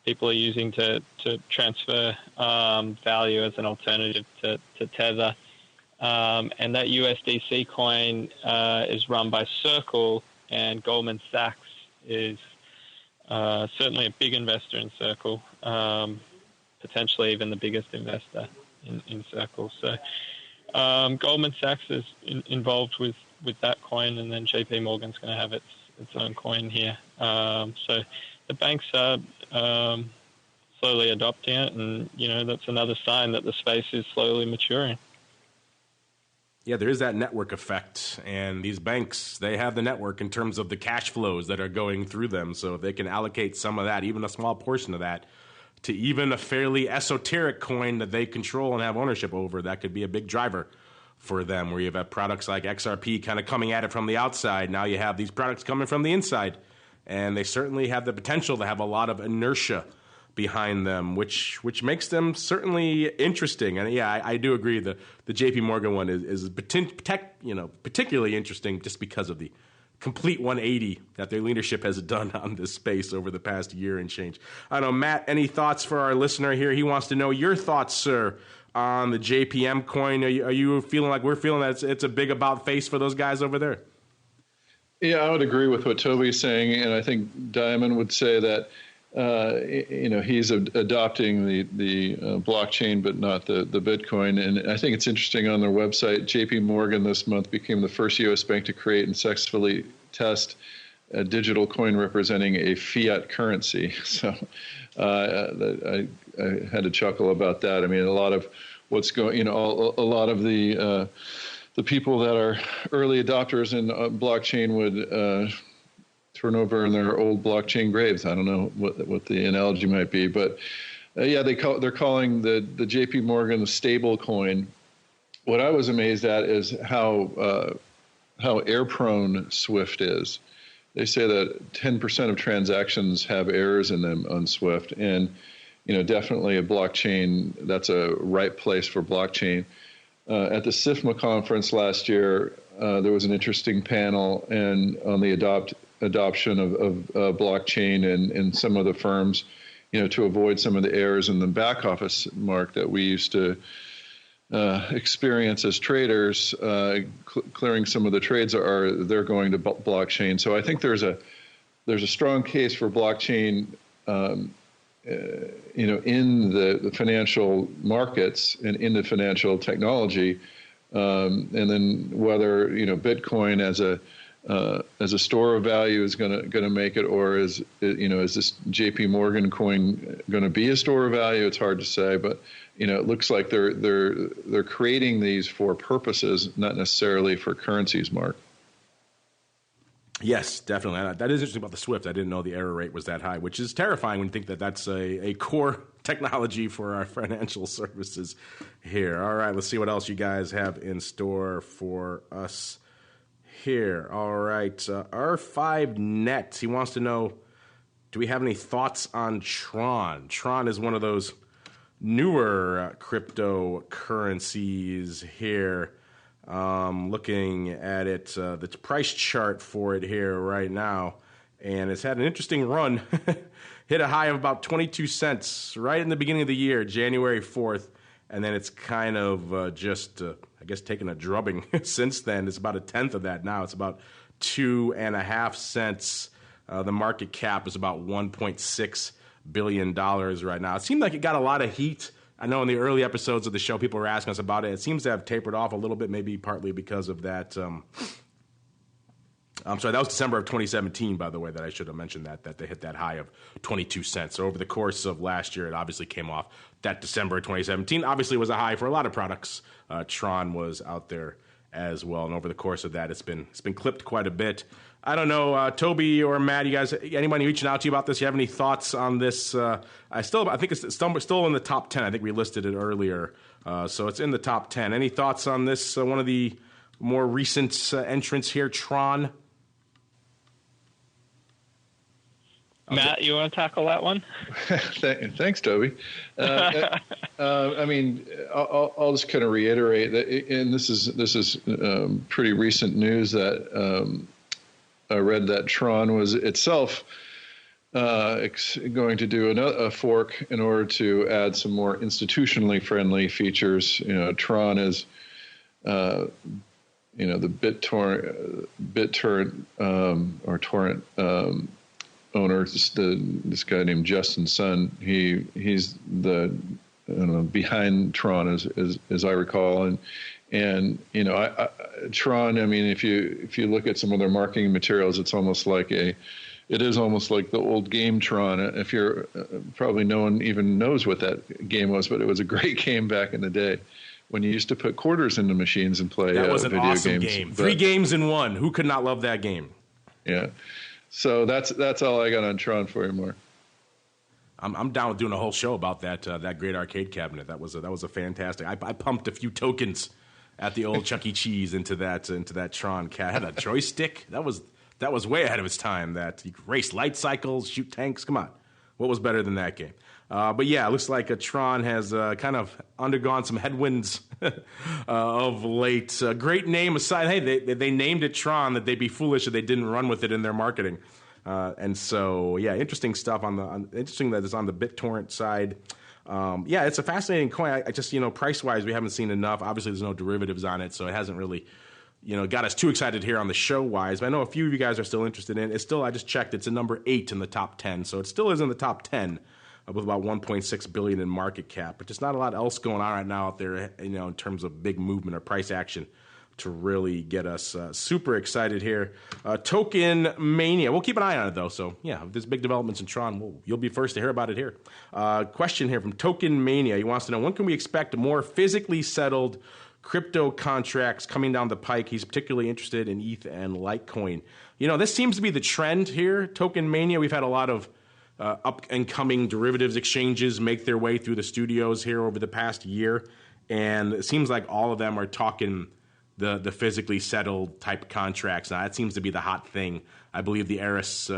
Speaker 3: people are using to transfer value as an alternative to Tether. And that USDC coin is run by Circle, and Goldman Sachs is certainly a big investor in Circle, potentially even the biggest investor in Circle. So Goldman Sachs is involved with that coin, and then JP Morgan's going to have its own coin here. So the banks are slowly adopting it, and that's another sign that the space is slowly maturing.
Speaker 2: Yeah, there is that network effect, and these banks, they have the network in terms of the cash flows that are going through them. So if they can allocate some of that, even a small portion of that, to even a fairly esoteric coin that they control and have ownership over, that could be a big driver for them, where you have products like XRP kind of coming at it from the outside. Now you have these products coming from the inside, and they certainly have the potential to have a lot of inertia behind them, which makes them certainly interesting. And yeah, I do agree the JP Morgan one is particularly interesting just because of the complete 180 that their leadership has done on this space over the past year and change. I don't know, Matt, any thoughts for our listener here? He wants to know your thoughts, sir, on the JPM coin. Are you feeling like we're feeling that it's a big about face for those guys over there?
Speaker 4: Yeah, I would agree with what Toby's saying, and I think Diamond would say that he's adopting the blockchain, but not the Bitcoin. And I think it's interesting on their website, JP Morgan this month became the first U.S. bank to create and successfully test a digital coin representing a fiat currency. So I had to chuckle about that. I mean, a lot of what's going, a lot of the people that are early adopters in blockchain would turn over in their old blockchain graves. I don't know what the analogy might be, but they're calling the JP Morgan the stable coin. What I was amazed at is how error prone Swift is. They say that 10% of transactions have errors in them on Swift, and definitely a blockchain, that's a right place for blockchain. At the SIFMA conference last year, there was an interesting panel and on the adoption of blockchain and some of the firms, to avoid some of the errors in the back office, Mark, that we used to experience as traders. Clearing some of the trades they're going to blockchain. So I think there's a strong case for blockchain, in the financial markets and in the financial technology, and then whether Bitcoin as a store of value is going to make it, or is this JP Morgan coin going to be a store of value? It's hard to say, but it looks like they're creating these for purposes, not necessarily for currencies, Mark.
Speaker 2: Yes, definitely. That is interesting about the Swift. I didn't know the error rate was that high, which is terrifying when you think that that's a core technology for our financial services here. All right, let's see what else you guys have in store for us here. All right, R5Net, he wants to know, do we have any thoughts on TRON? TRON is one of those newer cryptocurrencies here. Looking at it, the price chart for it here right now, and it's had an interesting run. Hit a high of about 22 cents right in the beginning of the year, January 4th, and then it's kind of just, I guess, taken a drubbing since then. It's about a tenth of that now. It's about 2.5 cents. The market cap is about $1.6 billion right now. It seemed like it got a lot of heat. I know in the early episodes of the show, people were asking us about it. It seems to have tapered off a little bit, maybe partly because of that I'm sorry, that was December of 2017, by the way, that I should have mentioned that they hit that high of 22 cents. So over the course of last year, it obviously came off. That December of 2017 obviously was a high for a lot of products. TRON was out there as well, and over the course of that, it's been clipped quite a bit. I don't know, Toby or Matt, you guys, anybody reaching out to you about this? You have any thoughts on this? I think it's still in the top 10. I think we listed it earlier, so it's in the top 10. Any thoughts on this? One of the more recent entrants here, TRON.
Speaker 3: Matt, you want to tackle that one?
Speaker 4: Thanks, Toby. I mean, I'll just kind of reiterate that, and this is pretty recent news that I read that TRON was itself going to do a fork in order to add some more institutionally friendly features. TRON is, the BitTorrent or Torrent owner, this guy named Justin Sun. He's the behind TRON as I recall, and TRON. I mean, if you look at some of their marketing materials, it is almost like the old game TRON. If you're probably no one even knows what that game was, but it was a great game back in the day when you used to put quarters into machines and play
Speaker 2: that was an
Speaker 4: video
Speaker 2: awesome
Speaker 4: games.
Speaker 2: Game. 3 games in 1. Who could not love that game?
Speaker 4: Yeah. So that's all I got on TRON for you, Mark.
Speaker 2: I'm down with doing a whole show about that great arcade cabinet. That was a fantastic. I pumped a few tokens at the old Chuck E. Cheese into that TRON cat. Had a joystick. That was way ahead of its time. That you could race light cycles, shoot tanks. Come on, what was better than that game? But yeah, it looks like TRON has kind of undergone some headwinds of late. Great name aside, hey, they named it TRON. That they'd be foolish if they didn't run with it in their marketing. And so, yeah, interesting stuff interesting that it's on the BitTorrent side. Yeah, it's a fascinating coin. I just, price-wise, we haven't seen enough. Obviously, there's no derivatives on it, so it hasn't really, got us too excited here on the show-wise. But I know a few of you guys are still interested in it. It's still, I just checked, it's a number 8 in the top 10, so it still is in the top 10 with about $1.6 billion in market cap. But just not a lot else going on right now out there, in terms of big movement or price action to really get us super excited here. Tokenmania. We'll keep an eye on it, though. So, yeah, if there's big developments in TRON, you'll be first to hear about it here. Question here from Tokenmania. He wants to know, when can we expect more physically settled crypto contracts coming down the pike? He's particularly interested in ETH and Litecoin. This seems to be the trend here, Tokenmania. We've had a lot of up-and-coming derivatives exchanges make their way through the studios here over the past year. And it seems like all of them are talking the physically settled type contracts. Now, that seems to be the hot thing. I believe the Eris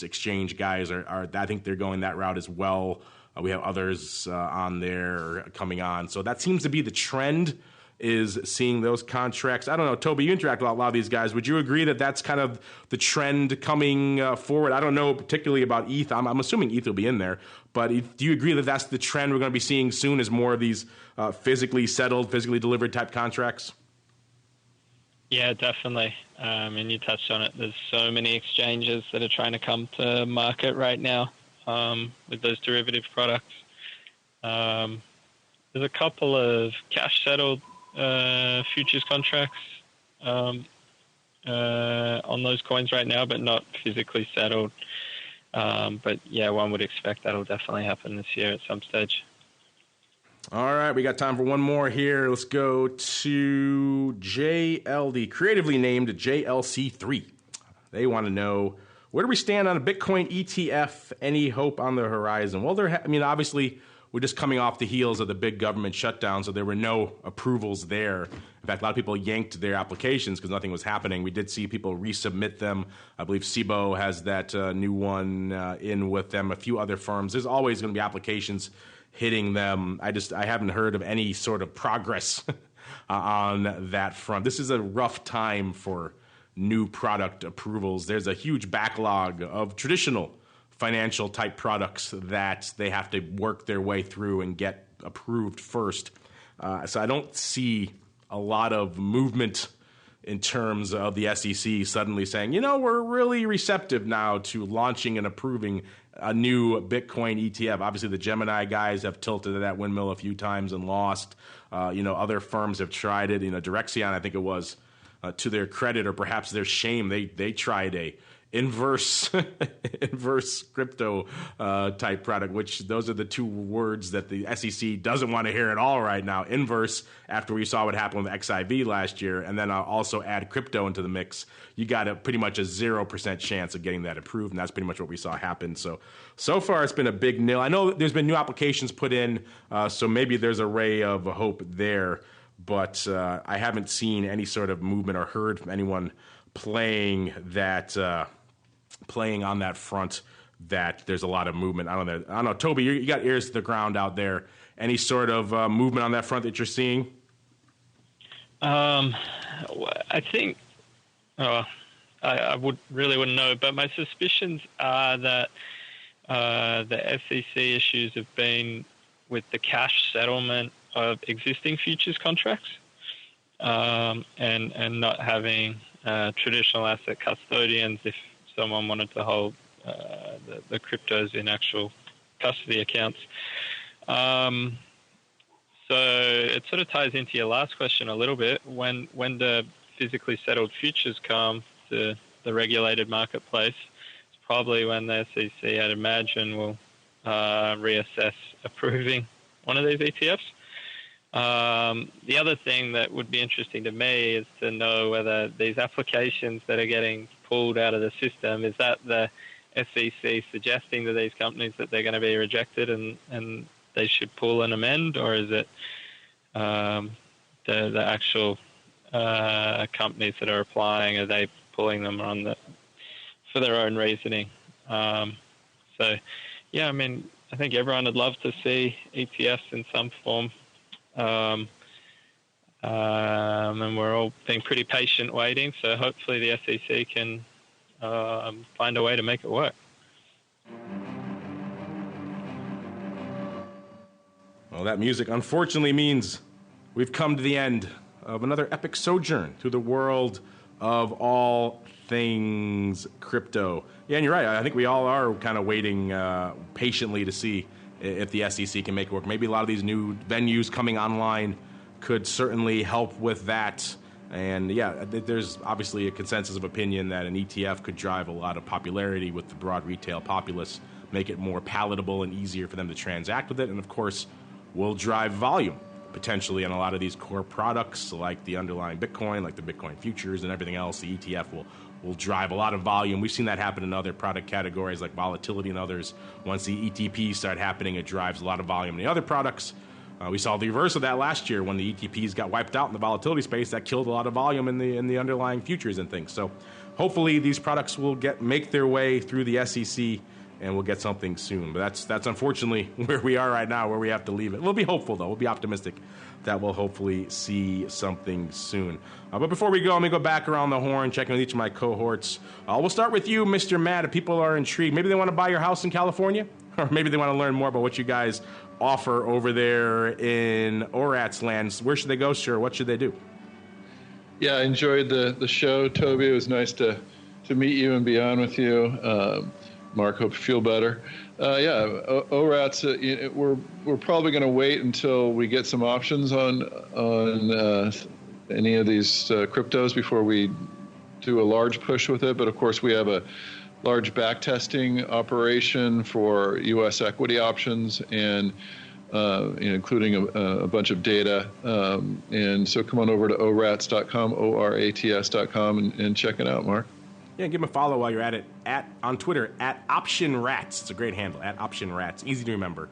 Speaker 2: exchange guys are I think they're going that route as well. We have others on there coming on. So that seems to be the trend, is seeing those contracts. I don't know, Toby, you interact with a lot of these guys. Would you agree that that's kind of the trend coming forward? I don't know particularly about ETH. I'm assuming ETH will be in there. But do you agree that that's the trend we're going to be seeing soon, is more of these physically settled, physically delivered type contracts?
Speaker 3: Yeah, definitely. And you touched on it. There's so many exchanges that are trying to come to market right now with those derivative products. There's a couple of cash-settled futures contracts on those coins right now, but not physically settled. But, yeah, one would expect that'll definitely happen this year at some stage.
Speaker 2: All right, we got time for one more here. Let's go to JLD, creatively named JLC3. They want to know, where do we stand on a Bitcoin ETF? Any hope on the horizon? Well, obviously, we're just coming off the heels of the big government shutdown, so there were no approvals there. In fact, a lot of people yanked their applications because nothing was happening. We did see people resubmit them. I believe SIBO has that new one in with them, a few other firms. There's always going to be applications hitting them. I haven't heard of any sort of progress on that front. This is a rough time for new product approvals. There's a huge backlog of traditional financial type products that they have to work their way through and get approved first. So I don't see a lot of movement in terms of the SEC suddenly saying, we're really receptive now to launching and approving a new Bitcoin ETF. Obviously, the Gemini guys have tilted to that windmill a few times and lost. Other firms have tried it. Direxion, I think it was, to their credit or perhaps their shame, they tried a inverse crypto type product, which those are the two words that the SEC doesn't want to hear at all right now. Inverse, after we saw what happened with XIV last year, and then also add crypto into the mix, you got pretty much a 0% chance of getting that approved, and that's pretty much what we saw happen. So far it's been a big nil. I know there's been new applications put in, so maybe there's a ray of hope there, but I haven't seen any sort of movement or heard from anyone playing on that front that there's a lot of movement. I don't know. Toby, you got ears to the ground out there. Any sort of movement on that front that you're seeing?
Speaker 3: I think I wouldn't know, but my suspicions are that the SEC issues have been with the cash settlement of existing futures contracts, and not having traditional asset custodians if someone wanted to hold the cryptos in actual custody accounts. So it sort of ties into your last question a little bit. When the physically settled futures come to the regulated marketplace, it's probably when the SEC, I'd imagine, will reassess approving one of these ETFs. The other thing that would be interesting to me is to know whether these applications that are getting pulled out of the system, is that the SEC suggesting to these companies that they're going to be rejected and they should pull and amend, or is it the actual companies that are applying, are they pulling them for their own reasoning? So, yeah, I mean, I think everyone would love to see ETFs in some form. And we're all being pretty patient waiting, so hopefully the SEC can find a way to make it work.
Speaker 2: Well, that music unfortunately means we've come to the end of another epic sojourn through the world of all things crypto. Yeah, and you're right. I think we all are kind of waiting patiently to see if the SEC can make it work. Maybe a lot of these new venues coming online could certainly help with that. And yeah, there's obviously a consensus of opinion that an ETF could drive a lot of popularity with the broad retail populace, make it more palatable and easier for them to transact with it, and of course will drive volume potentially on a lot of these core products like the underlying Bitcoin, like the Bitcoin futures and everything else. The ETF will drive a lot of volume. We've seen that happen in other product categories like volatility and others. Once the ETPs start happening, it drives a lot of volume in the other products. We saw the reverse of that last year when the ETPs got wiped out in the volatility space. That killed a lot of volume in the underlying futures and things. So hopefully these products will make their way through the SEC and we'll get something soon. But that's unfortunately where we are right now, where we have to leave it. We'll be hopeful, though. We'll be optimistic that we'll hopefully see something soon. But before we go, let me go back around the horn, checking with each of my cohorts. We'll start with you, Mr. Matt. If people are intrigued, maybe they want to buy your house in California, or maybe they want to learn more about what you guys offer over there in ORAT's lands. Where should they go, sir? What should they do?
Speaker 4: Yeah, I enjoyed the show, Toby. It was nice to meet you and be on with you. Mark, hope you feel better. ORATs, we're probably going to wait until we get some options on any of these cryptos before we do a large push with it. But of course, we have a large backtesting operation for U.S. equity options and including a bunch of data. And so come on over to orats.com, ORATS.com, and check it out, Mark.
Speaker 2: Yeah, give them a follow while you're at it on Twitter @OptionRats. It's a great handle, @OptionRats. Easy to remember.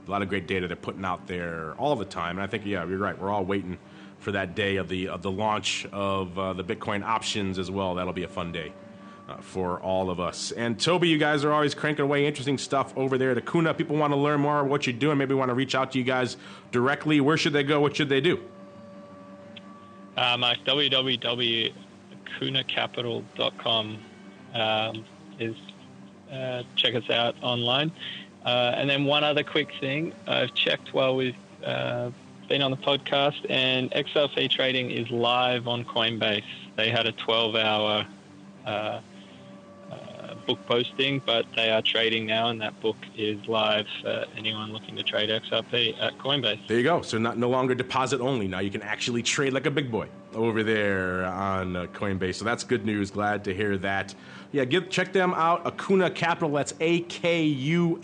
Speaker 2: A lot of great data they're putting out there all the time. And I think, yeah, you're right. We're all waiting for that day of the launch of the Bitcoin options as well. That'll be a fun day for all of us. And Toby, you guys are always cranking away interesting stuff over there. The Kuna, people want to learn more of what you're doing. Maybe want to reach out to you guys directly. Where should they go? What should they do?
Speaker 3: My www.kunacapital.com is check us out online. And then one other quick thing, I've checked while we've been on the podcast, and XRP trading is live on Coinbase. They had a 12-hour book posting, but they are trading now, and that book is live for anyone looking to trade XRP at Coinbase.
Speaker 2: There you go. So no longer deposit only. Now you can actually trade like a big boy. over there on Coinbase. So that's good news. Glad to hear that. Yeah, check them out. Akuna Capital. That's AKUNA.com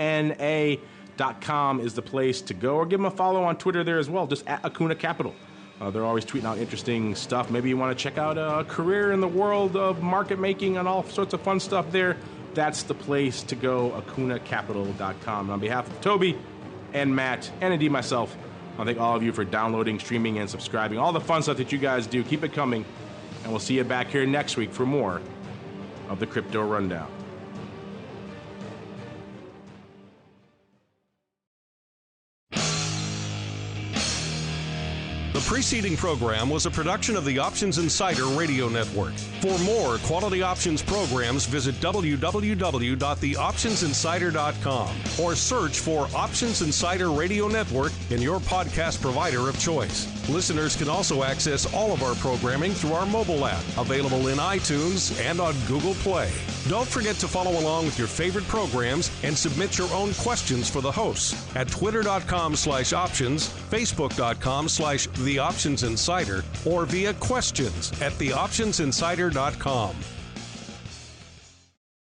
Speaker 2: is the place to go. Or give them a follow on Twitter there as well, just at Akuna Capital. They're always tweeting out interesting stuff. Maybe you want to check out a career in the world of market making and all sorts of fun stuff there. That's the place to go, akunacapital.com. And on behalf of Toby and Matt, and indeed myself, I thank all of you for downloading, streaming, and subscribing. All the fun stuff that you guys do. Keep it coming. And we'll see you back here next week for more of the Crypto Rundown.
Speaker 5: The preceding program was a production of the Options Insider Radio Network. For more quality options programs, visit www.theoptionsinsider.com or search for Options Insider Radio Network in your podcast provider of choice. Listeners can also access all of our programming through our mobile app, available in iTunes and on Google Play. Don't forget to follow along with your favorite programs and submit your own questions for the hosts at twitter.com/options, facebook.com/theoptionsinsider, or via questions at theoptionsinsider.com.